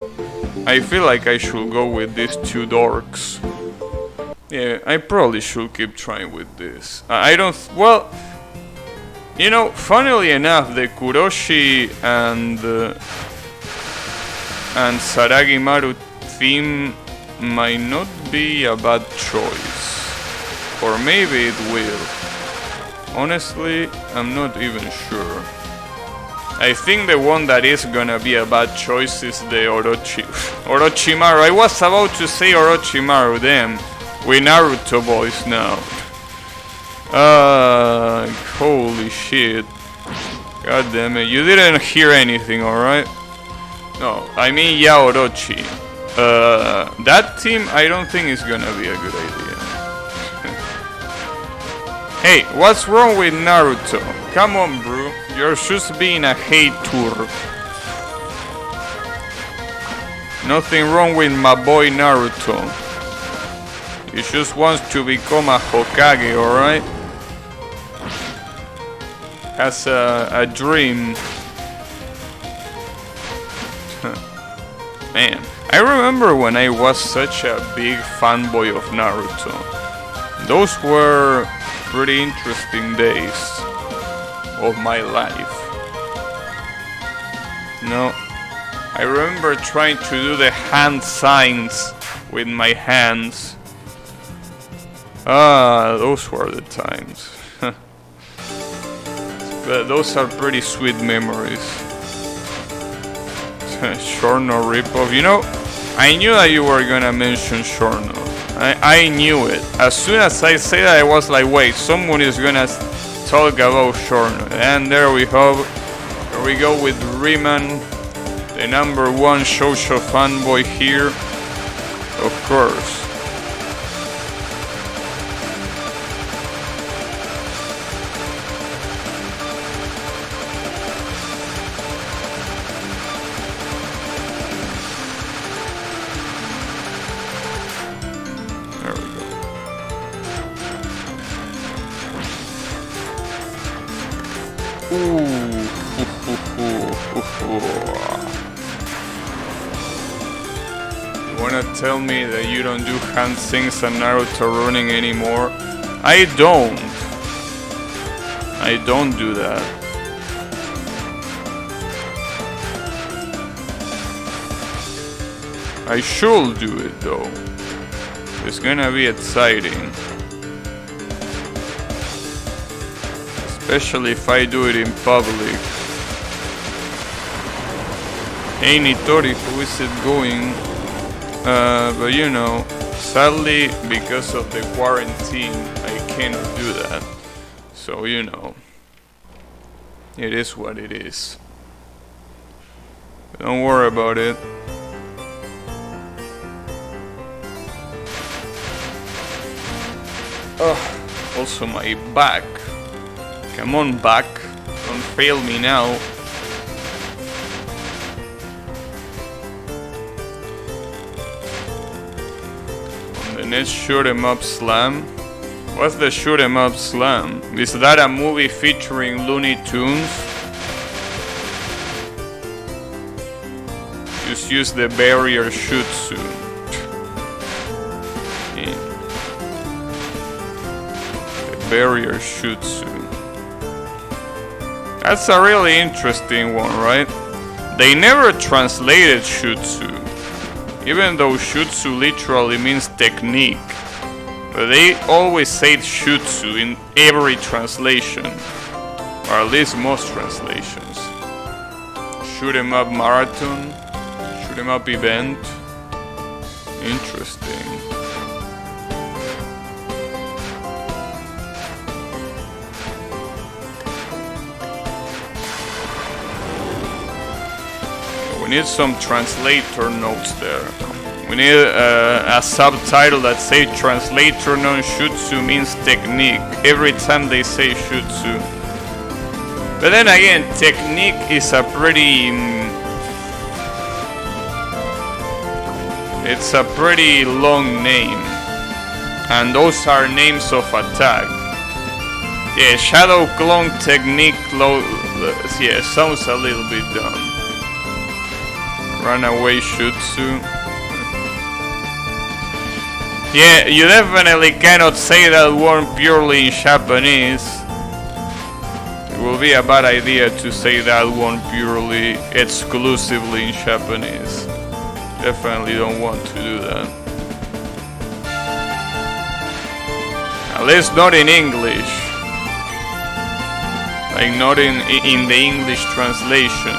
I feel like I should go with these two dorks. Yeah, I probably should keep trying with this. I don't... Well... You know, funnily enough, the Kuroshi and Saragimaru theme might not be a bad choice. Or maybe it will. Honestly, I'm not even sure. I think the one that is gonna be a bad choice is the Orochimaru. I was about to say Orochimaru, damn. We Naruto boys now. Holy shit. God damn it. You didn't hear anything, alright? No, I mean Yaorochi. That team I don't think is gonna be a good idea. Hey, what's wrong with Naruto? Come on, bro. You're just being a hater. Nothing wrong with my boy Naruto. He just wants to become a Hokage, alright? Has a dream. Man, I remember when I was such a big fanboy of Naruto. Those were pretty interesting days of my life. No, I remember trying to do the hand signs with my hands. Ah, those were the times. But those are pretty sweet memories. Shorno ripoff. You know, I knew that you were gonna mention Shorno. I knew it. As soon as I said that, I was like, wait, someone is gonna talk about Shorno. And there we have. Here we go with Riemann, the #1 shoujo fanboy here. Of course. You wanna tell me that you don't do hand things and Naruto running anymore? I don't do that. I should do it though. It's gonna be exciting. Especially if I do it in public. Hey Nitori, who is it going? But you know, sadly, because of the quarantine, I cannot do that. So you know, it is what it is. Don't worry about it. Also my back. Come on, back. Don't fail me now. On the next shoot 'em up slam. What's the shoot 'em up slam? Is that a movie featuring Looney Tunes? Just use the barrier jutsu. The barrier jutsu. That's a really interesting one, right? They never translated jutsu, even though jutsu literally means technique. But they always say jutsu in every translation, or at least most translations. Shoot 'em up marathon, shoot 'em up event. Interesting. We need some translator notes there. We need a subtitle that says translator non jutsu means technique every time they say jutsu. But then again, technique is a pretty... it's a pretty long name. And those are names of attack. Yeah, Shadow Clone Technique, yeah, sounds a little bit dumb. Runaway Shutsu. Yeah, you definitely cannot say that one purely in Japanese. It will be a bad idea to say that one purely, exclusively in Japanese. Definitely don't want to do that. At least not in English. Like not in the English translation.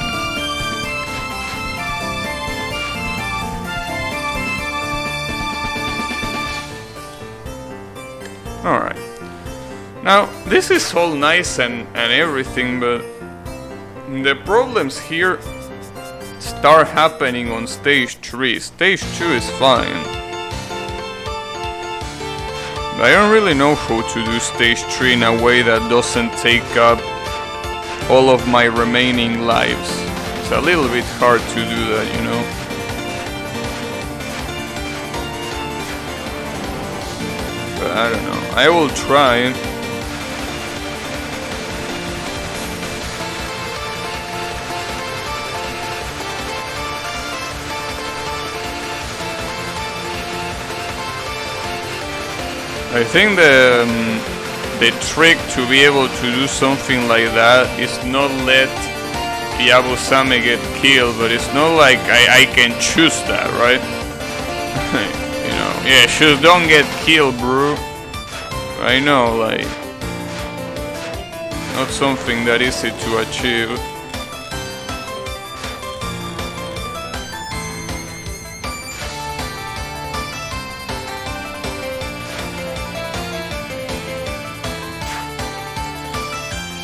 Alright. Now, this is all nice and everything, but the problems here start happening on stage 3. Stage 2 is fine. But I don't really know how to do stage 3 in a way that doesn't take up all of my remaining lives. It's a little bit hard to do that, you know. But I don't know. I will try. I think the trick to be able to do something like that is not let Yabusame get killed, but it's not like I can choose that, right? You know, yeah, just don't get killed, bro. I know, like, not something that easy to achieve.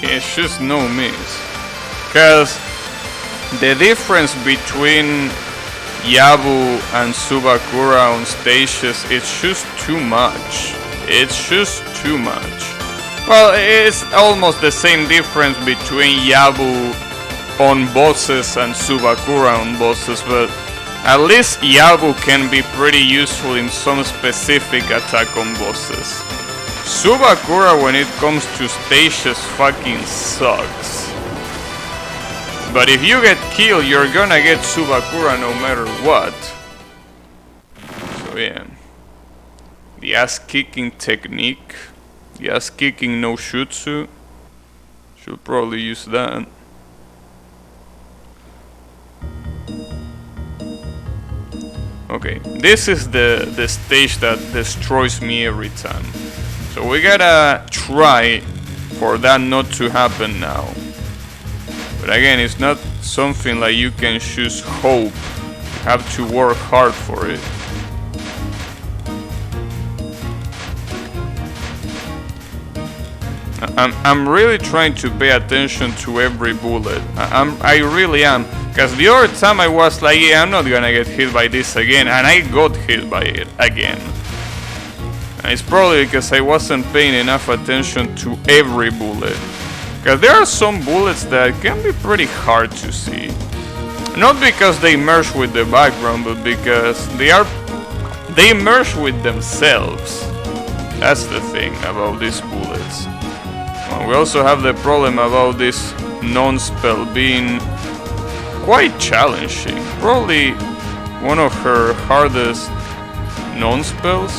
It's just no miss. Because the difference between Yabu and Tsubakura on stages is just too much. It's just too much. Well, it's almost the same difference between Yabu on bosses and Tsubakura on bosses, but at least Yabu can be pretty useful in some specific attack on bosses. Tsubakura, when it comes to stages, fucking sucks. But if you get killed, you're gonna get Tsubakura no matter what. So yeah. The ass-kicking technique. The ass-kicking no jutsu. Should probably use that. Okay, this is the stage that destroys me every time. So we gotta try for that not to happen now. But again, it's not something like you can just hope. You have to work hard for it. I'm really trying to pay attention to every bullet. I really am. Because the other time I was like, yeah, I'm not gonna get hit by this again. And I got hit by it again. And it's probably because I wasn't paying enough attention to every bullet. Because there are some bullets that can be pretty hard to see. Not because they merge with the background, but because they merge with themselves. That's the thing about these bullets. Well, we also have the problem about this non-spell being quite challenging. Probably one of her hardest non-spells.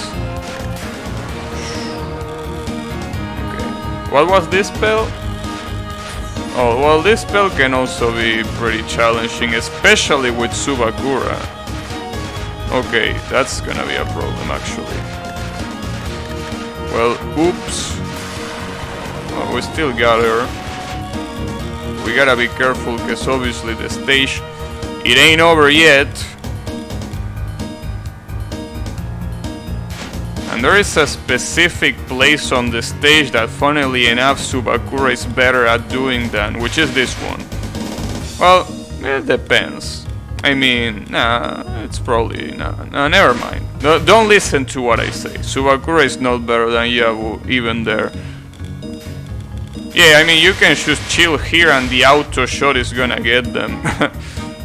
What was this spell? Oh, well, this spell can also be pretty challenging, especially with Tsubakura. Okay, that's gonna be a problem, actually. Well, oops. Well, we still got her. We gotta be careful, because obviously the stage, it ain't over yet. And there is a specific place on the stage that, funnily enough, Tsubakura is better at doing than, which is this one. Well, it depends. I mean, nah, it's probably, nah, never mind. Don't listen to what I say. Tsubakura is not better than Yabu, even there. Yeah, I mean, you can just chill here and the auto shot is gonna get them.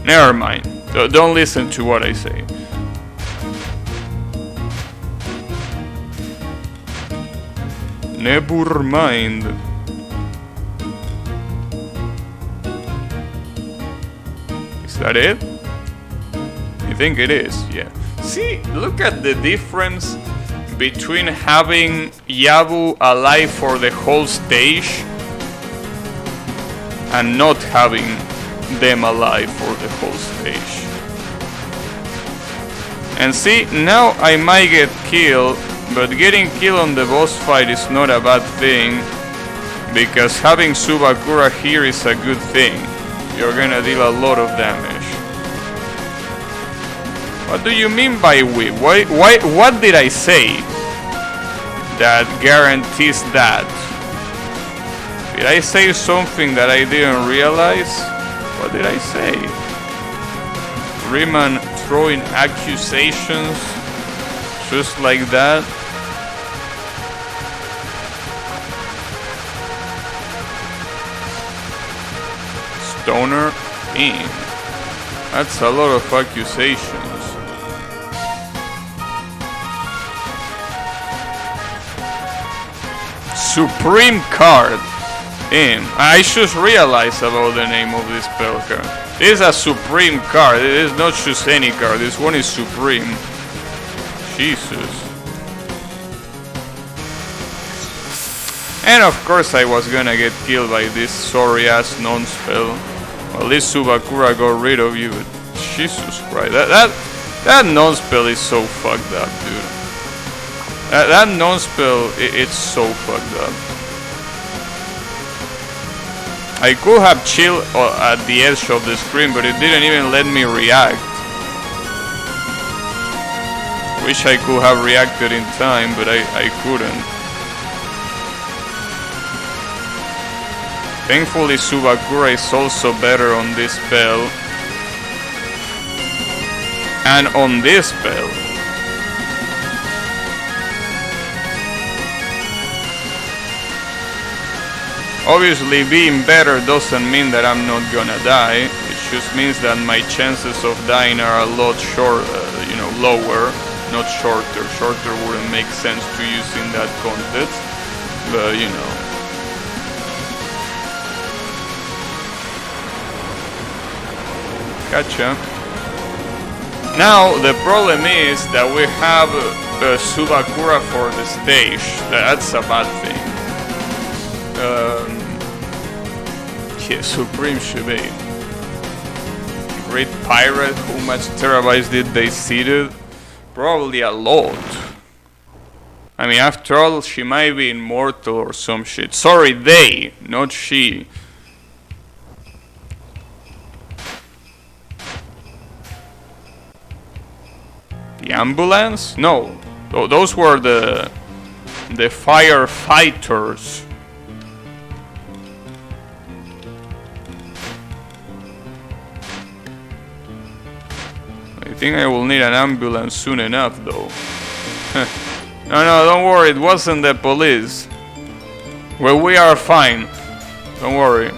Never mind. Don't listen to what I say. Never mind. Is that it? think it is, yeah. See, look at the difference between having Yabu alive for the whole stage and not having them alive for the whole stage. And see, now I might get killed, but getting killed on the boss fight is not a bad thing, because having Tsubakura here is a good thing. You're gonna deal a lot of damage. What do you mean by whip? What did I say that guarantees that? Did I say something that I didn't realize? What did I say? Riemann throwing accusations just like that. Stoner in. That's a lot of accusations. Supreme card. In. I just realized about the name of this spell card. This is a supreme card. It is not just any card. This one is supreme. Jesus. And of course I was gonna get killed by this sorry ass non-spell. Well, at least Tsubakura got rid of you, but Jesus Christ. That non-spell is so fucked up, dude. That non-spell, it's so fucked up. I could have chilled at the edge of the screen, but it didn't even let me react. Wish I could have reacted in time, but I couldn't. Thankfully, Tsubakura is also better on this spell. And on this spell. Obviously, being better doesn't mean that I'm not gonna die. It just means that my chances of dying are a lot lower, not shorter. Shorter wouldn't make sense to use in that context, but you know. Gotcha. Now the problem is that we have Tsubakura for the stage. That's a bad thing. Yeah, Supreme Shibai. Great Pirate, how much terabytes did they seeded? Probably a lot. I mean, after all, she might be immortal or some shit. Sorry, they, not she. The ambulance? No, those were the firefighters. I think I will need an ambulance soon enough, though. No, don't worry, it wasn't the police. Well, we are fine. Don't worry.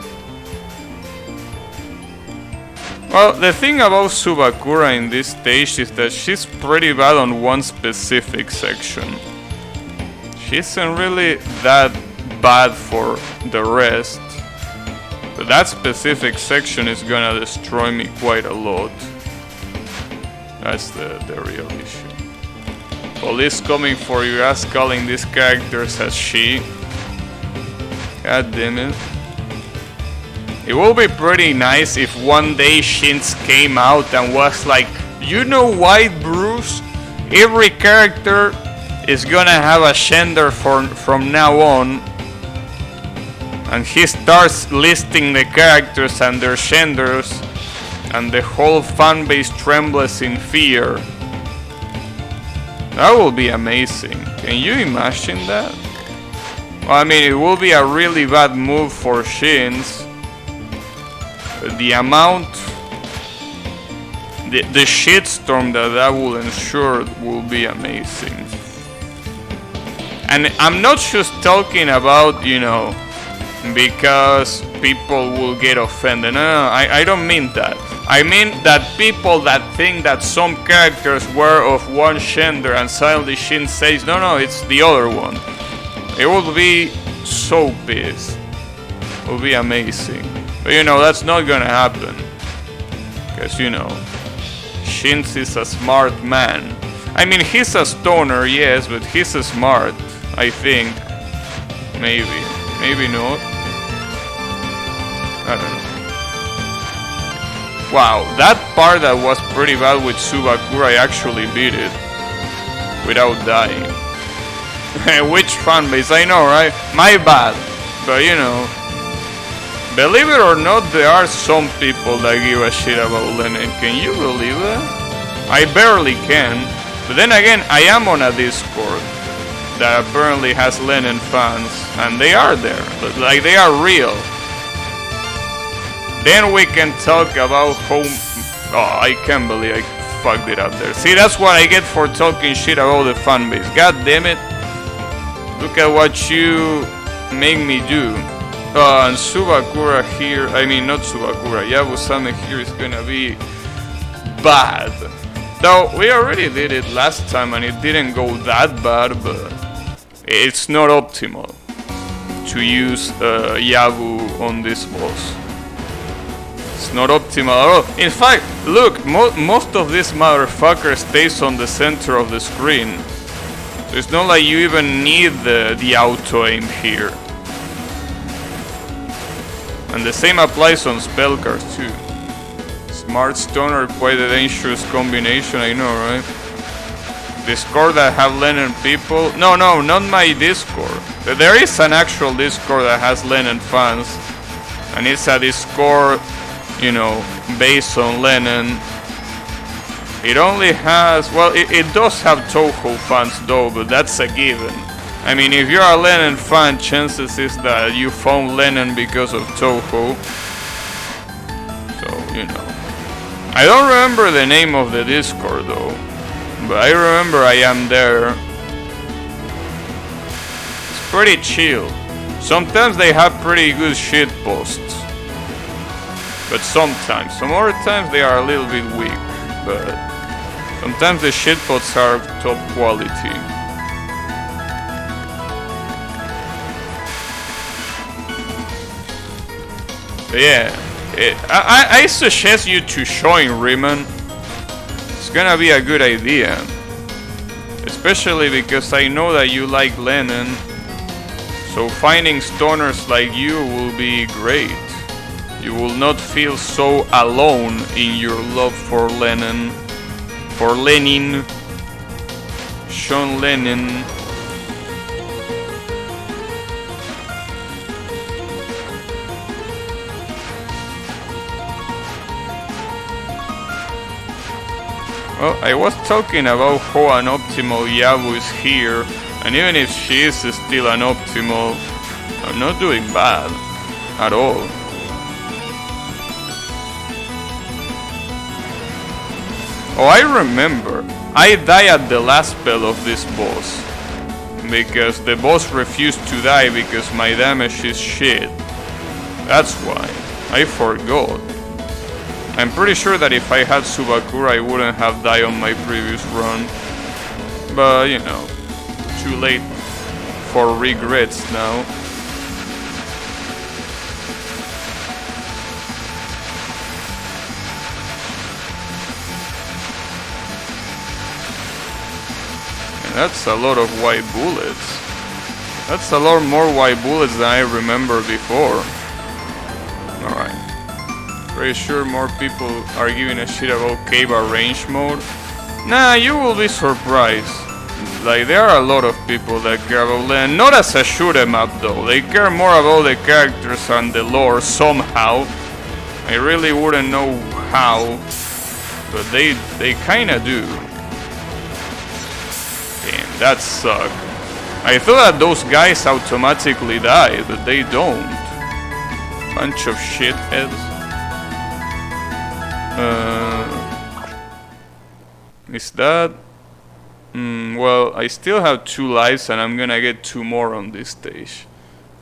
Well, the thing about Tsubakura in this stage is that she's pretty bad on one specific section. She isn't really that bad for the rest. But that specific section is gonna destroy me quite a lot. That's the real issue. Police coming for your ass, calling these characters as she. God damn it. It will be pretty nice if one day Shins came out and was like, you know why, Bruce? Every character is gonna have a gender from now on. And he starts listing the characters and their genders. And the whole fanbase trembles in fear. That will be amazing. Can you imagine that? Well, I mean, it will be a really bad move for Shins. But the amount... The shitstorm that will ensure will be amazing. And I'm not just talking about, you know, because people will get offended. No, I don't mean that. I mean that people that think that some characters were of one gender and suddenly Shin says, no, it's the other one. It would be so pissed. It would be amazing. But you know, that's not gonna happen. Because, you know, Shins is a smart man. I mean, he's a stoner, yes, but he's a smart, I think. Maybe. Maybe not. I don't know. Wow, that part that was pretty bad with Tsubakura, I actually beat it. Without dying. Which fanbase? I know, right? My bad. But you know. Believe it or not, there are some people that give a shit about Len'en. Can you believe that? I barely can. But then again, I am on a Discord that apparently has Len'en fans. And they are there. But like, they are real. Then we can talk about how... Oh, I can't believe I fucked it up there. See, that's what I get for talking shit about the fanbase. God damn it. Look at what you make me do. And Tsubakura here, I mean not Tsubakura, Yabusame here is gonna be bad. Though we already did it last time and it didn't go that bad, but it's not optimal to use Yabu on this boss. It's not optimal at all. In fact, look, most of this motherfucker stays on the center of the screen. So it's not like you even need the auto aim here. And the same applies on spell cards too. Smart Stoner, quite a dangerous combination, I know, right? Discord that have Len'en people? No, not my Discord. There is an actual Discord that has Len'en fans. And it's a Discord, you know, based on Len'en. It only has, well, it does have Toho fans though, but that's a given. I mean, if you're a Len'en fan, chances is that you found Len'en because of Toho. So, you know. I don't remember the name of the Discord though, but I remember I am there. It's pretty chill. Sometimes they have pretty good shit posts. But sometimes. Some other times they are a little bit weak, but sometimes the shit posts are top quality. Yeah, I suggest you to join Riemann. It's gonna be a good idea. Especially because I know that you like Len'en. So finding stoners like you will be great. You will not feel so alone in your love for Len'en. For Len'en. Sean Len'en. Well, I was talking about how an optimal Yabu is here, and even if she is still an optimal, I'm not doing bad at all. Oh, I remember, I died at the last spell of this boss, because the boss refused to die because my damage is shit. That's why, I forgot. I'm pretty sure that if I had Tsubakura I wouldn't have died on my previous run. But, you know, too late for regrets now. And that's a lot of white bullets. That's a lot more white bullets than I remember before. Alright. Pretty sure more people are giving a shit about Keiba range mode. Nah, you will be surprised. Like, there are a lot of people that care about Len'en. Not as a shoot 'em up though. They care more about the characters and the lore somehow. I really wouldn't know how, but they kinda do. Damn, that sucked. I thought that those guys automatically die, but they don't. Bunch of shitheads. Is that... well, I still have 2 lives and I'm gonna get 2 more on this stage.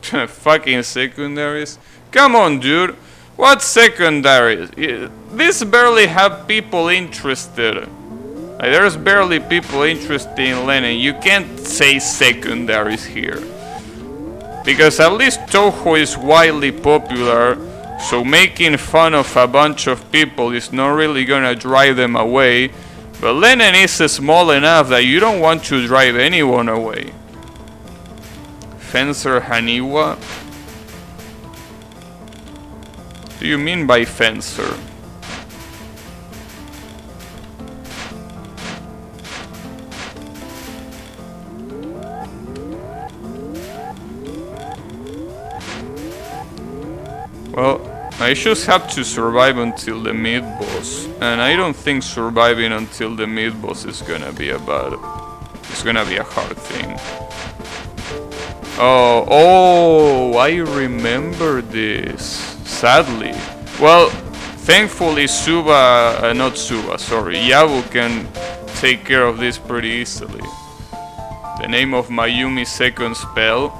Fucking secondaries. Come on, dude. What secondaries? This barely have people interested. Like, there's barely people interested in Len'en. You can't say secondaries here. Because at least Toho is widely popular. So making fun of a bunch of people is not really gonna drive them away. But Len'en is small enough that you don't want to drive anyone away. Fencer Haniwa? What do you mean by fencer? Well, I just have to survive until the mid-boss, and I don't think surviving until the mid-boss is gonna be it's gonna be a hard thing. Oh, I remember this, sadly. Well, thankfully Yabu can take care of this pretty easily. The name of Mayumi's second spell.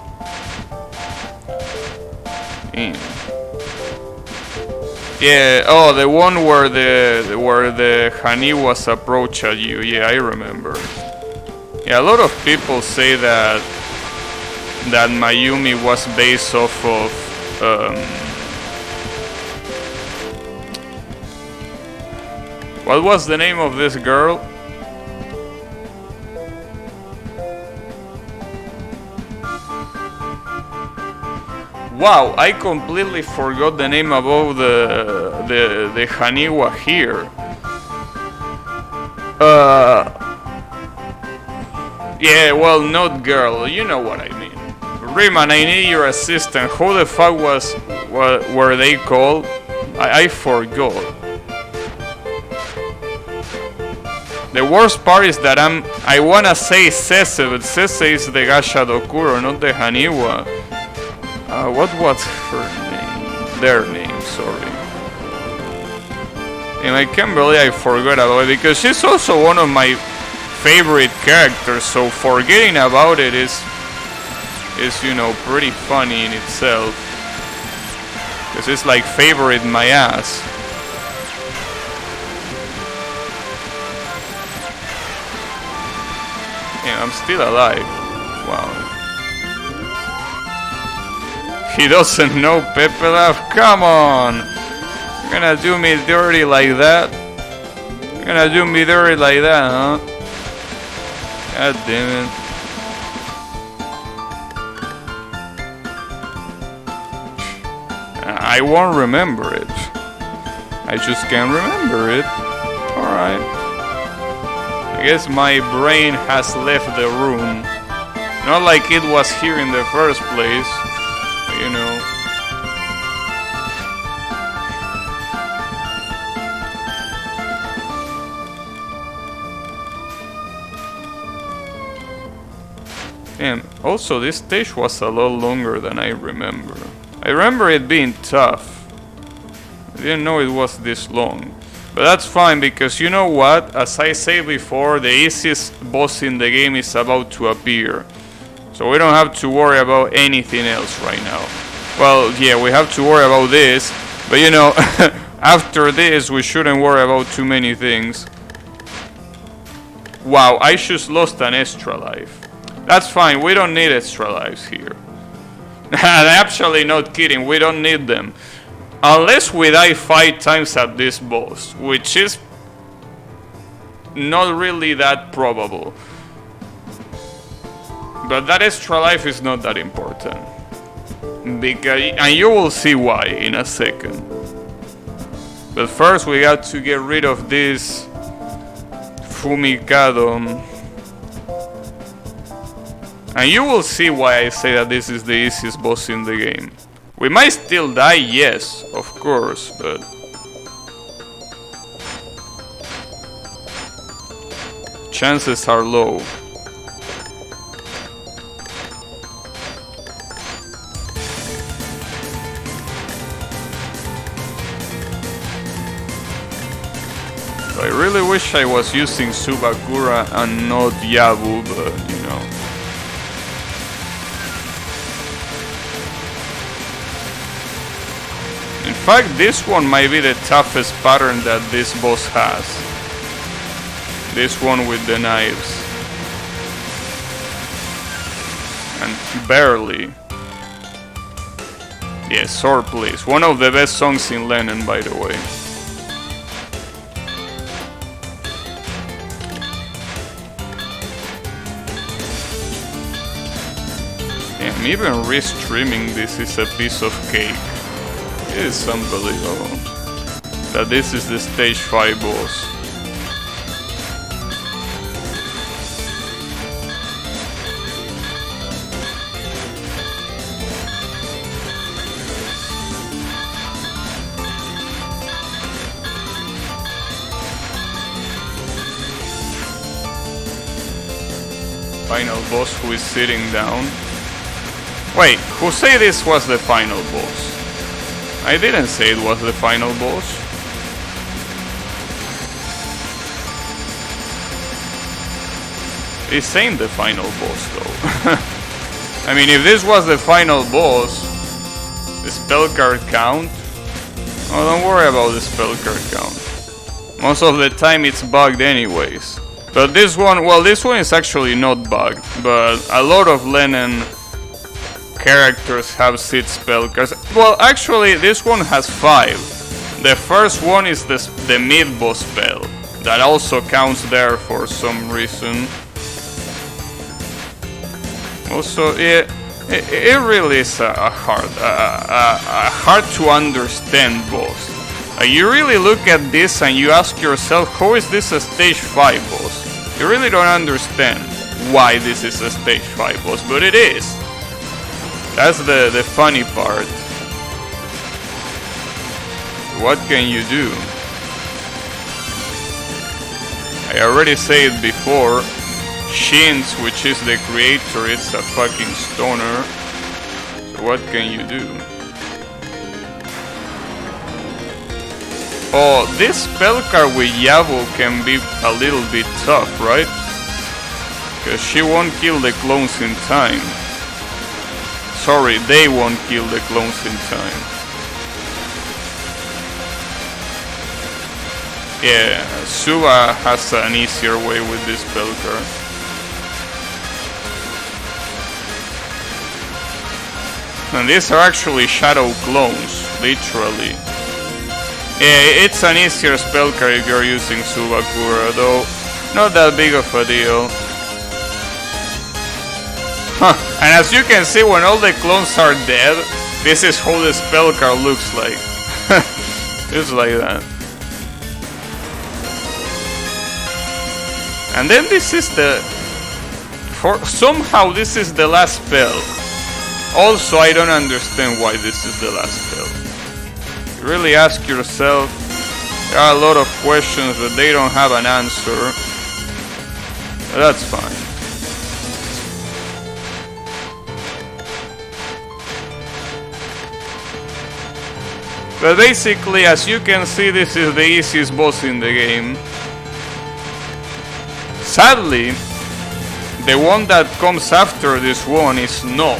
Yeah, oh, the one where the Haniwas approach at you. Yeah, I remember. Yeah, a lot of people say that Mayumi was based off of what was the name of this girl? Wow, I completely forgot the name above the Haniwa here. Yeah, well, not girl, you know what I mean. Riemann, I need your assistant. Who the fuck were they called? I forgot. The worst part is that I wanna say Sese, but Sese is the Gashadokuro, not the Haniwa. What was her name? Their name, sorry. And I can't believe I forgot about it, because she's also one of my favorite characters, so forgetting about it is you know, pretty funny in itself. Because it's like favorite my ass. Yeah, I'm still alive. Wow. He doesn't know Pepe Love. Come on! You're gonna do me dirty like that? You're gonna do me dirty like that, huh? God damn it. I won't remember it. I just can't remember it. Alright. I guess my brain has left the room. Not like it was here in the first place. You know. Damn, also this stage was a lot longer than I remember. I remember it being tough. I didn't know it was this long. But that's fine, because you know what? As I said before, the easiest boss in the game is about to appear. So we don't have to worry about anything else right now. Well, yeah, we have to worry about this. But you know, after this, we shouldn't worry about too many things. Wow, I just lost an extra life. That's fine, we don't need extra lives here. I'm actually not kidding, we don't need them. Unless we die 5 times at this boss, which is not really that probable. But that extra life is not that important. And you will see why in a second. But first we got to get rid of this Fumikado. And you will see why I say that this is the easiest boss in the game. We might still die, yes, of course, but... chances are low. I really wish I was using Tsubakura and not Yabu, but you know. In fact, this one might be the toughest pattern that this boss has. This one with the knives. And barely. Yes, Sword Please. One of the best songs in Len'en, by the way. Damn, even restreaming this is a piece of cake. It is unbelievable that this is the stage 5 boss. Final boss who is sitting down. Wait, who say this was the final boss? I didn't say it was the final boss. This ain't the final boss though. I mean, if this was the final boss, the spell card count? Oh, don't worry about the spell card count. Most of the time it's bugged anyways. But this one, well, this one is actually not bugged, but a lot of Len'en characters have sit spell cards. Well, actually, this one has 5. The first one is the mid-boss spell, that also counts there for some reason. Also, yeah, it really is a hard to understand boss. You really look at this and you ask yourself, how is this a stage 5 boss? You really don't understand why this is a stage 5 boss, but it is. That's the funny part. What can you do? I already said it before, Shins, which is the creator, it's a fucking stoner. So what can you do? Oh, this spell card with Yabu can be a little bit tough, right? Because she won't kill the clones in time. Sorry, they won't kill the clones in time. Yeah, Suba has an easier way with this spell card. And these are actually shadow clones, literally. Yeah, it's an easier spell card if you're using Tsubakura, though not that big of a deal. Huh. And as you can see, when all the clones are dead, this is how the spell card looks like. Just like that. And then this is somehow this is the last spell. Also, I don't understand why this is the last spell. You really ask yourself, there are a lot of questions but they don't have an answer. But that's fine. But basically, as you can see, this is the easiest boss in the game. Sadly, the one that comes after this one is not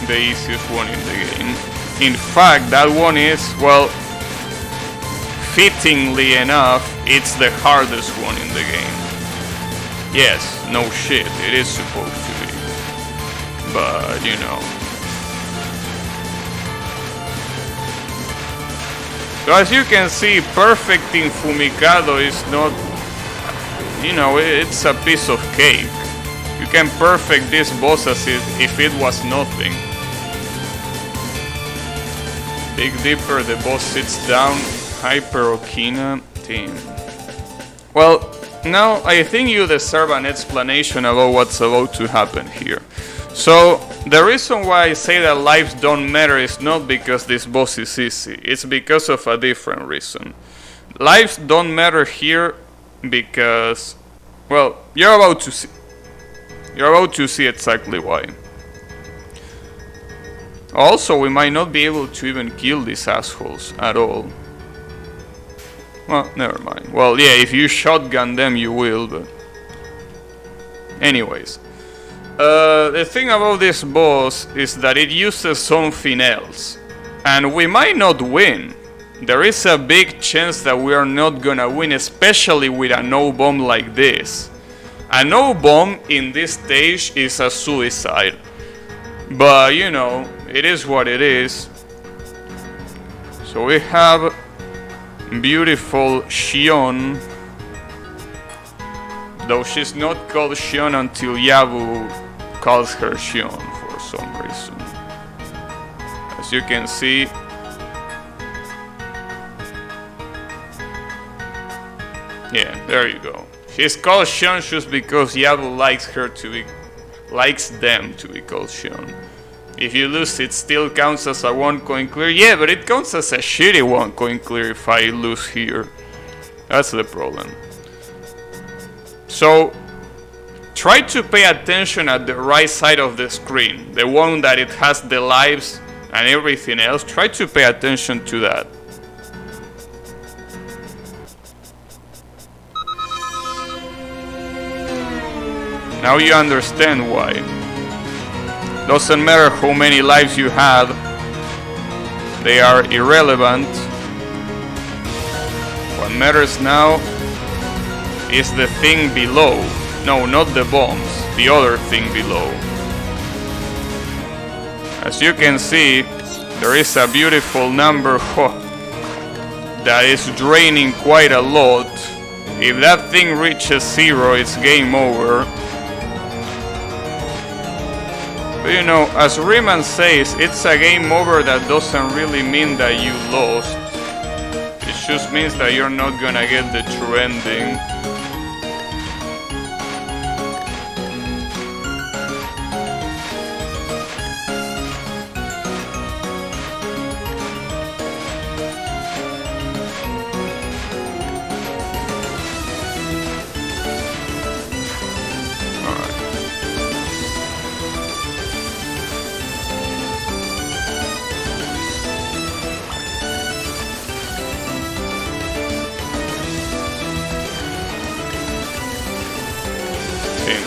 the easiest one in the game. In fact, that one is, well, fittingly enough, it's the hardest one in the game. Yes, no shit, it is supposed to be. But, you know. So as you can see, perfecting Fumikado is not, you know, it's a piece of cake. You can perfect this boss as if it was nothing. Big Dipper, the boss sits down. Hyper Okina, team. Well, now I think you deserve an explanation about what's about to happen here. So, the reason why I say that lives don't matter is not because this boss is easy. It's because of a different reason. Lives don't matter here because, well, you're about to see. You're about to see exactly why. Also, we might not be able to even kill these assholes at all. Well, never mind. Well, yeah, if you shotgun them, you will, but... Anyways. The thing about this boss is that it uses something else. And we might not win. There is a big chance that we are not gonna win, especially with a no-bomb like this. A no-bomb in this stage is a suicide. But, you know, it is what it is. So we have beautiful Shion, though she's not called Shion until Yabu calls her Shion for some reason. As you can see, yeah, there you go. She's called Shion just because Yabu likes them to be called Shion. If you lose, it still counts as a 1 coin clear. Yeah, but it counts as a shitty 1 coin clear if I lose here. That's the problem. So, try to pay attention at the right side of the screen. The one that it has the lives and everything else. Try to pay attention to that. Now you understand why. Doesn't matter how many lives you have, they are irrelevant. What matters now is the thing below. No, not the bombs, the other thing below. As you can see, there is a beautiful number that is draining quite a lot. If that thing reaches 0, it's game over. But you know, as Riemann says, it's a game over that doesn't really mean that you lost. It just means that you're not gonna get the true ending.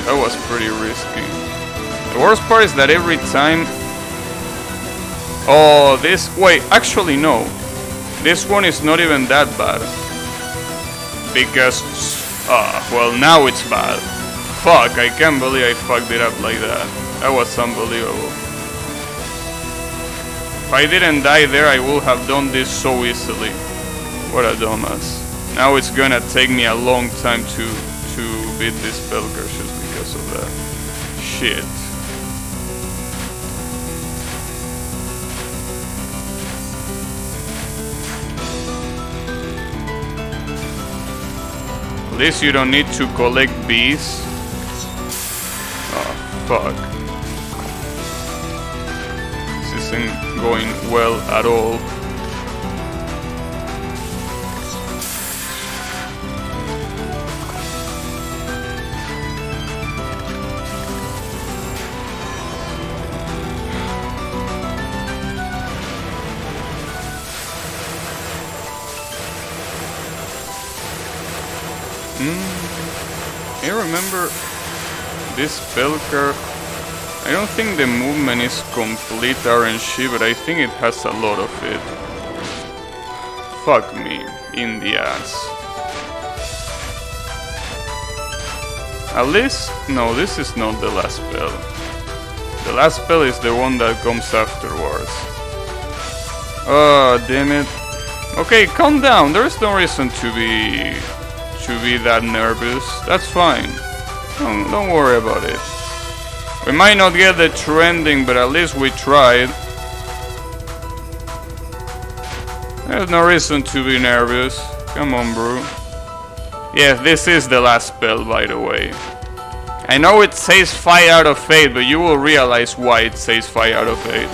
That was pretty risky. The worst part is that every time... Oh, this... Wait, actually no. This one is not even that bad. Because... well, now it's bad. Fuck, I can't believe I fucked it up like that. That was unbelievable. If I didn't die there, I would have done this so easily. What a dumbass. Now it's gonna take me a long time to beat this Pelker just because of that. Shit. At least you don't need to collect bees. Oh, fuck. This isn't going well at all. I remember this Pelker. I don't think the movement is complete RNG, but I think it has a lot of it. Fuck me in the ass. At least, no, this is not the last spell. The last spell is the one that comes afterwards. Oh, damn it. Okay, calm down. There's no reason to be that nervous. That's fine. Don't worry about it. We might not get the true ending, but at least we tried. There's no reason to be nervous. Come on, bro. Yes, this is the last spell, by the way. I know it says 5 out of 8, but you will realize why it says 5 out of 8.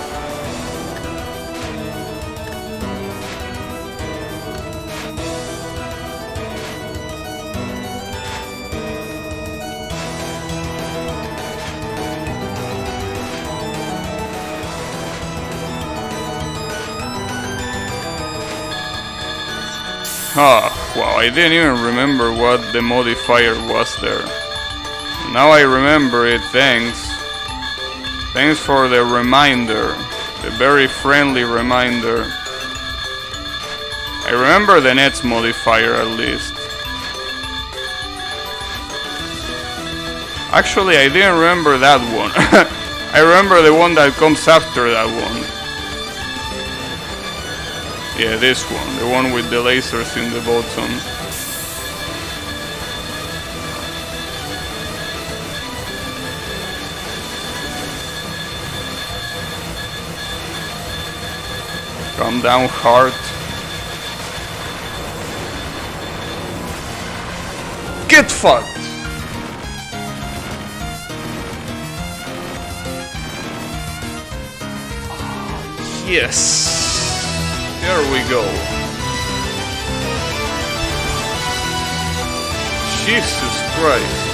Wow, I didn't even remember what the modifier was there. Now I remember it, thanks. Thanks for the reminder. The very friendly reminder. I remember the Nets modifier at least. Actually, I didn't remember that one. I remember the one that comes after that one. Yeah, this one, the one with the lasers in the bottom. Calm down, heart. Get fucked! Yes! There we go. Jesus Christ.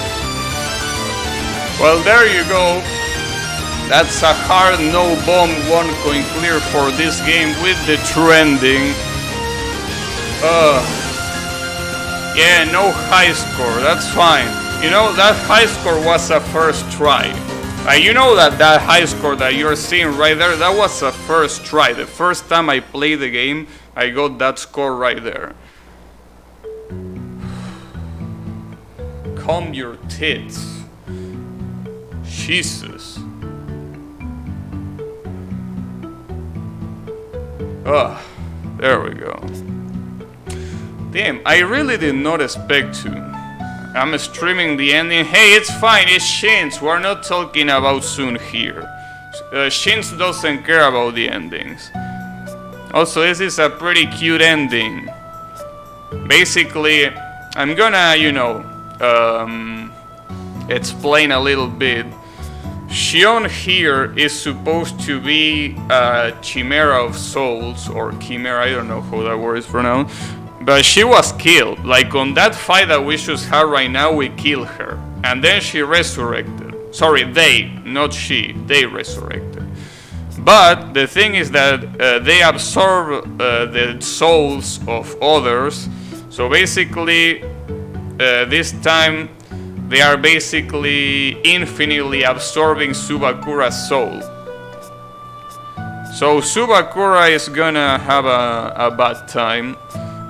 Well, there you go. That's a hard no bomb 1 coin clear for this game with the true ending. Yeah, no high score, that's fine. You know, that high score was a first try. You know that high score that you're seeing right there, that was a first try. The first time I played the game, I got that score right there. Calm your tits. Jesus. There we go. Damn, I really did not expect to. I'm streaming the ending. Hey, it's fine, it's Shins. We're not talking about Soon here. Shins doesn't care about the endings. Also, this is a pretty cute ending. Basically, I'm gonna, you know, explain a little bit. Shion here is supposed to be a chimera of souls, or chimera, I don't know how that word is pronounced. But she was killed. Like on that fight that we just had right now, we killed her. And then she resurrected. Sorry, they, not she. They resurrected. But the thing is that they absorb the souls of others. So basically, this time, they are basically infinitely absorbing Tsubakura's soul. So Tsubakura is gonna have a bad time.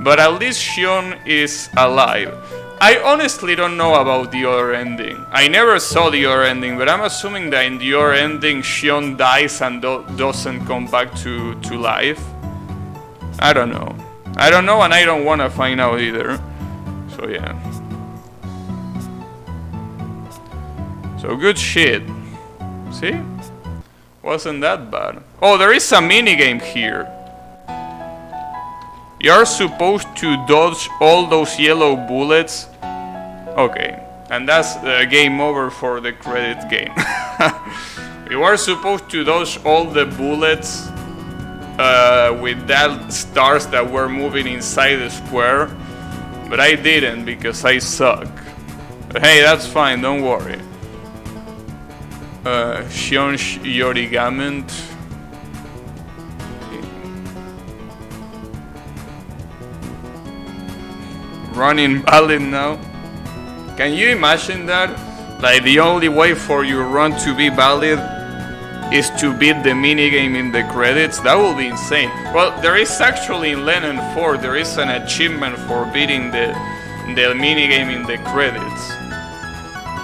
But at least Shion is alive. I honestly don't know about the other ending. I never saw the other ending, but I'm assuming that in the other ending Shion dies and doesn't come back to life. I don't know. I don't know and I don't want to find out either. So yeah. So good shit. See? Wasn't that bad. Oh, there is a minigame here. You're supposed to dodge all those yellow bullets. Okay, and that's the game over for the credit game. You are supposed to dodge all the bullets with that stars that were moving inside the square. But I didn't because I suck. But hey, that's fine, don't worry. Shion Yorigament. Running valid now. Can you imagine that? Like the only way for your run to be valid is to beat the minigame in the credits? That will be insane. Well, there is actually in Len'en 4, there is an achievement for beating the minigame in the credits.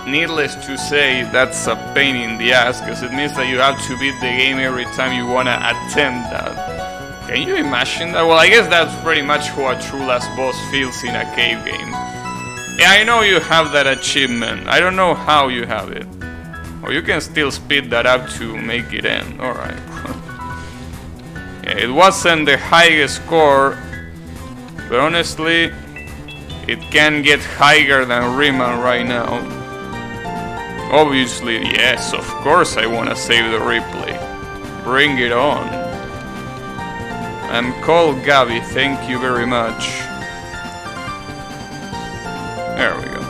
Needless to say, that's a pain in the ass, because it means that you have to beat the game every time you wanna attempt that. Can you imagine that? Well, I guess that's pretty much how a true last boss feels in a cave game. Yeah, I know you have that achievement. I don't know how you have it. Or you can still speed that up to make it end. Alright. Yeah, it wasn't the highest score, but honestly, it can get higher than Riemann right now. Obviously, yes, of course I wanna save the replay. Bring it on. I'm called Gabby, thank you very much. There we go.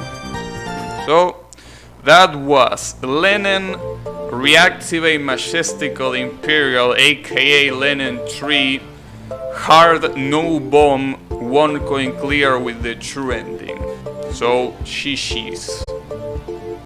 So, that was Len'en Reactivate Majestical Imperial, aka Len'en 3, hard no bomb, 1 coin clear with the true ending. So, GG's.